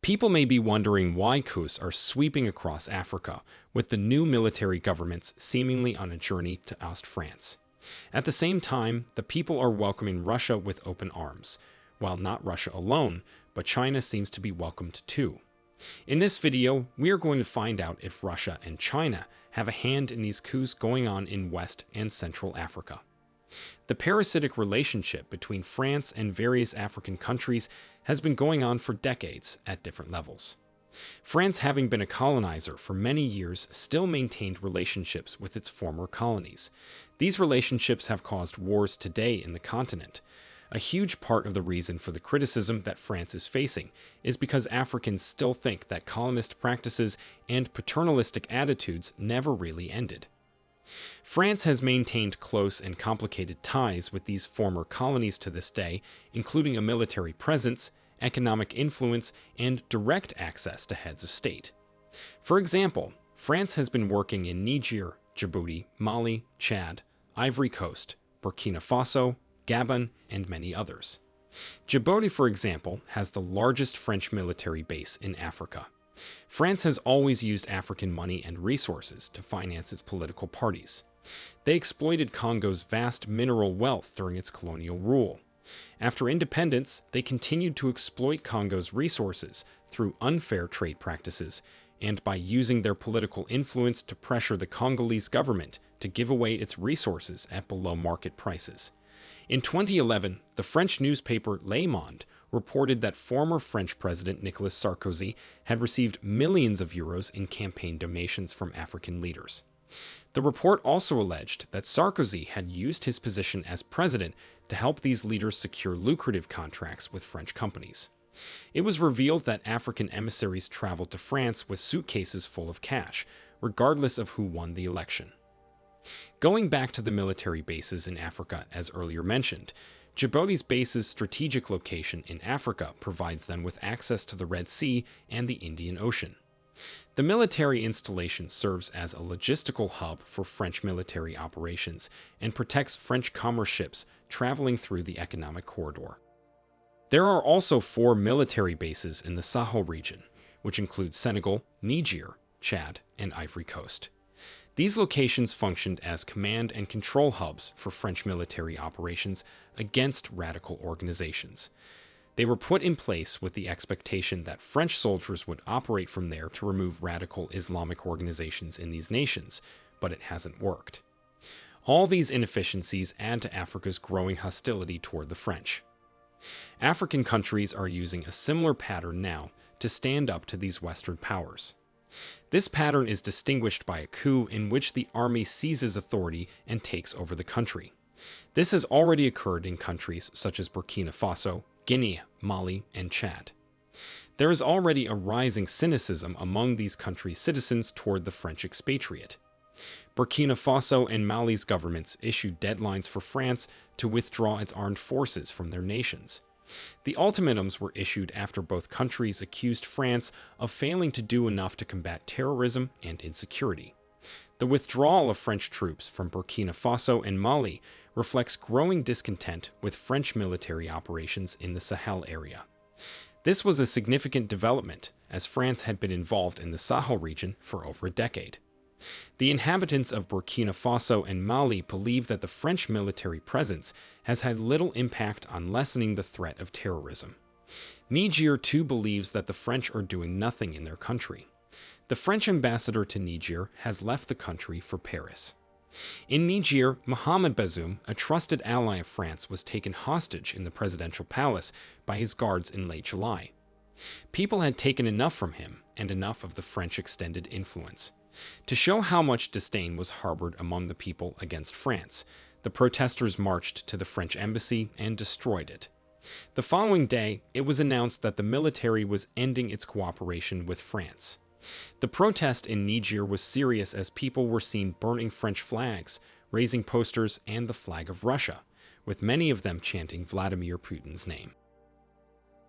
People may be wondering why coups are sweeping across Africa, with the new military governments seemingly on a journey to oust France. At the same time, the people are welcoming Russia with open arms. While not Russia alone, but China seems to be welcomed too. In this video, we are going to find out if Russia and China have a hand in these coups going on in West and Central Africa. The parasitic relationship between France and various African countries has been going on for decades at different levels. France, having been a colonizer for many years, still maintained relationships with its former colonies. These relationships have caused wars today in the continent. A huge part of the reason for the criticism that France is facing is because Africans still think that colonist practices and paternalistic attitudes never really ended. France has maintained close and complicated ties with these former colonies to this day, including a military presence, economic influence, and direct access to heads of state. For example, France has been working in Niger, Djibouti, Mali, Chad, Ivory Coast, Burkina Faso, Gabon, and many others. Djibouti, for example, has the largest French military base in Africa. France has always used African money and resources to finance its political parties. They exploited Congo's vast mineral wealth during its colonial rule. After independence, they continued to exploit Congo's resources through unfair trade practices and by using their political influence to pressure the Congolese government to give away its resources at below-market prices. In 2011, the French newspaper Le Monde reported that former French President Nicolas Sarkozy had received millions of euros in campaign donations from African leaders. The report also alleged that Sarkozy had used his position as president to help these leaders secure lucrative contracts with French companies. It was revealed that African emissaries traveled to France with suitcases full of cash, regardless of who won the election. Going back to the military bases in Africa, as earlier mentioned, Djibouti's base's strategic location in Africa provides them with access to the Red Sea and the Indian Ocean. The military installation serves as a logistical hub for French military operations and protects French commerce ships traveling through the economic corridor. There are also 4 military bases in the Sahel region, which include Senegal, Niger, Chad, and Ivory Coast. These locations functioned as command and control hubs for French military operations against radical organizations. They were put in place with the expectation that French soldiers would operate from there to remove radical Islamic organizations in these nations, but it hasn't worked. All these inefficiencies add to Africa's growing hostility toward the French. African countries are using a similar pattern now to stand up to these Western powers. This pattern is distinguished by a coup in which the army seizes authority and takes over the country. This has already occurred in countries such as Burkina Faso, Guinea, Mali, and Chad. There is already a rising cynicism among these countries' citizens toward the French expatriate. Burkina Faso and Mali's governments issued deadlines for France to withdraw its armed forces from their nations. The ultimatums were issued after both countries accused France of failing to do enough to combat terrorism and insecurity. The withdrawal of French troops from Burkina Faso and Mali reflects growing discontent with French military operations in the Sahel area. This was a significant development, as France had been involved in the Sahel region for over a decade. The inhabitants of Burkina Faso and Mali believe that the French military presence has had little impact on lessening the threat of terrorism. Niger too believes that the French are doing nothing in their country. The French ambassador to Niger has left the country for Paris. In Niger, Mohamed Bazoum, a trusted ally of France, was taken hostage in the presidential palace by his guards in late July. People had taken enough from him and enough of the French extended influence. To show how much disdain was harbored among the people against France, the protesters marched to the French embassy and destroyed it. The following day, it was announced that the military was ending its cooperation with France. The protest in Niger was serious as people were seen burning French flags, raising posters, and the flag of Russia, with many of them chanting Vladimir Putin's name.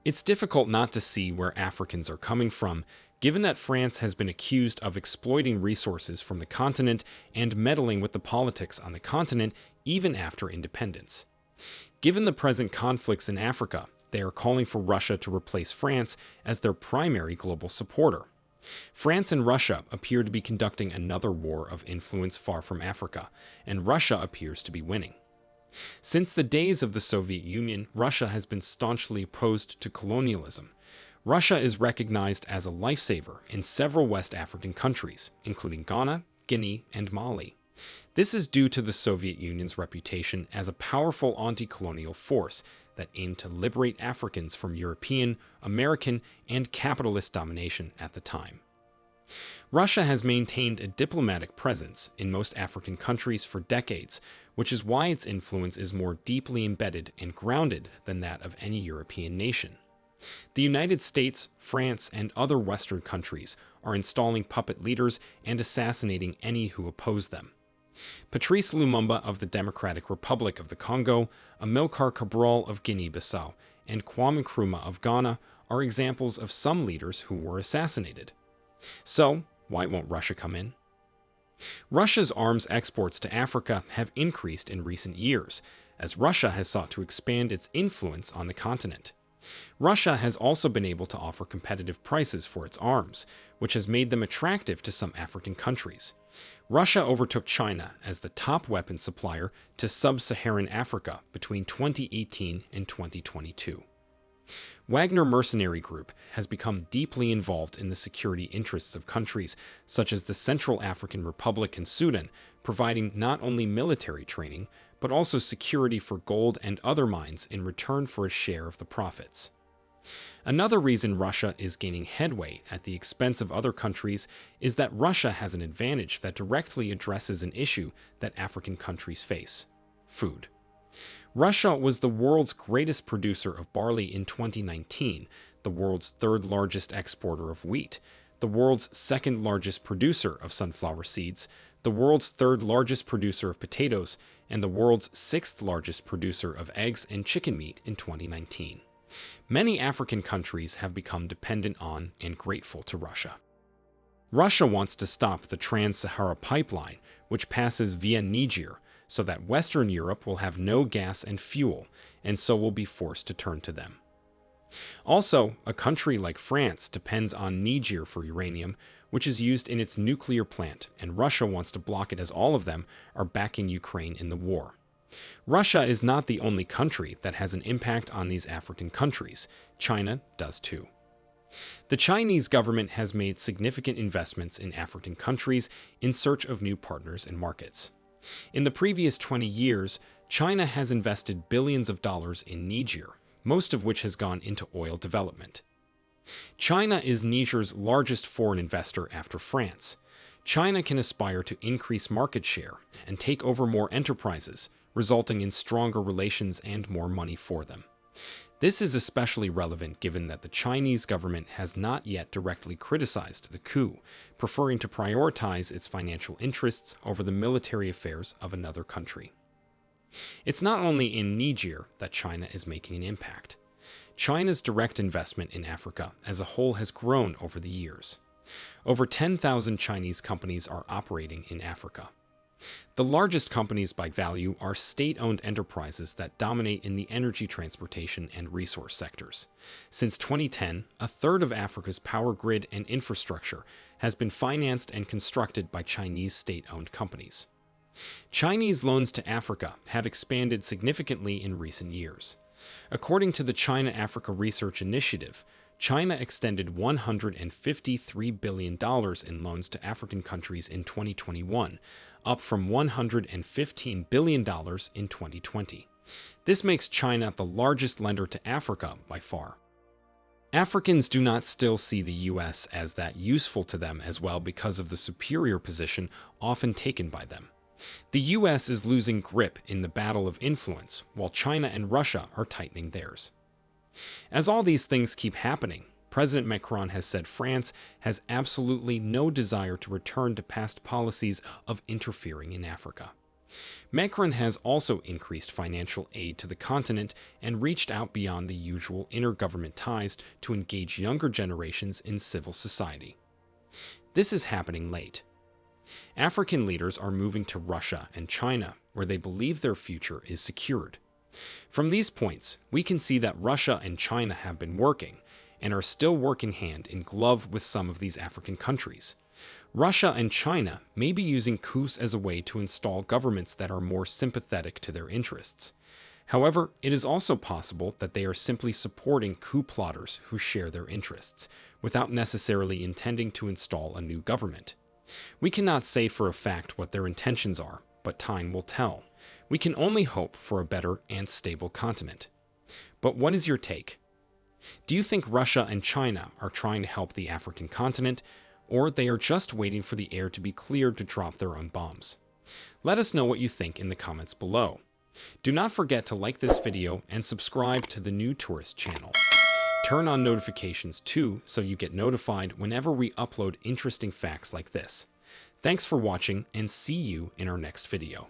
It's difficult not to see where Africans are coming from, given that France has been accused of exploiting resources from the continent and meddling with the politics on the continent even after independence. Given the present conflicts in Africa, They are calling for Russia to replace France as their primary global supporter. France and Russia appear to be conducting another war of influence far from Africa, and Russia appears to be winning. Since the days of the Soviet Union, Russia has been staunchly opposed to colonialism. Russia is recognized as a lifesaver in several West African countries, including Ghana, Guinea, and Mali. This is due to the Soviet Union's reputation as a powerful anti-colonial force that aimed to liberate Africans from European, American, and capitalist domination at the time. Russia has maintained a diplomatic presence in most African countries for decades, which is why its influence is more deeply embedded and grounded than that of any European nation. The United States, France, and other Western countries are installing puppet leaders and assassinating any who oppose them. Patrice Lumumba of the Democratic Republic of the Congo, Amilcar Cabral of Guinea-Bissau, and Kwame Nkrumah of Ghana are examples of some leaders who were assassinated. So, why won't Russia come in? Russia's arms exports to Africa have increased in recent years, as Russia has sought to expand its influence on the continent. Russia has also been able to offer competitive prices for its arms, which has made them attractive to some African countries. Russia overtook China as the top weapons supplier to sub-Saharan Africa between 2018 and 2022. Wagner Mercenary Group has become deeply involved in the security interests of countries such as the Central African Republic and Sudan, providing not only military training, but also security for gold and other mines in return for a share of the profits. Another reason Russia is gaining headway at the expense of other countries is that Russia has an advantage that directly addresses an issue that African countries face: food. Russia was the world's greatest producer of barley in 2019, the world's third largest exporter of wheat, the world's second largest producer of sunflower seeds, the world's third largest producer of potatoes, and the world's sixth largest producer of eggs and chicken meat in 2019. Many African countries have become dependent on and grateful to Russia. Russia wants to stop the Trans-Sahara pipeline, which passes via Niger, so that Western Europe will have no gas and fuel, and so will be forced to turn to them. Also, a country like France depends on Niger for uranium, which is used in its nuclear plant, and Russia wants to block it as all of them are backing Ukraine in the war. Russia is not the only country that has an impact on these African countries. China does too. The Chinese government has made significant investments in African countries in search of new partners and markets. In the previous 20 years, China has invested billions of dollars in Niger, most of which has gone into oil development. China is Niger's largest foreign investor after France. China can aspire to increase market share and take over more enterprises, resulting in stronger relations and more money for them. This is especially relevant given that the Chinese government has not yet directly criticized the coup, preferring to prioritize its financial interests over the military affairs of another country. It's not only in Niger that China is making an impact. China's direct investment in Africa as a whole has grown over the years. Over 10,000 Chinese companies are operating in Africa. The largest companies by value are state-owned enterprises that dominate in the energy, transportation, and resource sectors. Since 2010, a third of Africa's power grid and infrastructure has been financed and constructed by Chinese state-owned companies. Chinese loans to Africa have expanded significantly in recent years. According to the China-Africa Research Initiative, China extended $153 billion in loans to African countries in 2021, up from $115 billion in 2020. This makes China the largest lender to Africa by far. Africans do not still see the U.S. as that useful to them as well because of the superior position often taken by them. The U.S. is losing grip in the battle of influence, while China and Russia are tightening theirs. As all these things keep happening, President Macron has said France has absolutely no desire to return to past policies of interfering in Africa. Macron has also increased financial aid to the continent and reached out beyond the usual intergovernment ties to engage younger generations in civil society. This is happening late. African leaders are moving to Russia and China, where they believe their future is secured. From these points, we can see that Russia and China have been working, and are still working hand in glove with some of these African countries. Russia and China may be using coups as a way to install governments that are more sympathetic to their interests. However, it is also possible that they are simply supporting coup plotters who share their interests, without necessarily intending to install a new government. We cannot say for a fact what their intentions are, but time will tell. We can only hope for a better and stable continent. But what is your take? Do you think Russia and China are trying to help the African continent, or they are just waiting for the air to be cleared to drop their own bombs? Let us know what you think in the comments below. Do not forget to like this video and subscribe to the New Tourist channel. Turn on notifications too, so you get notified whenever we upload interesting facts like this. Thanks for watching, and see you in our next video.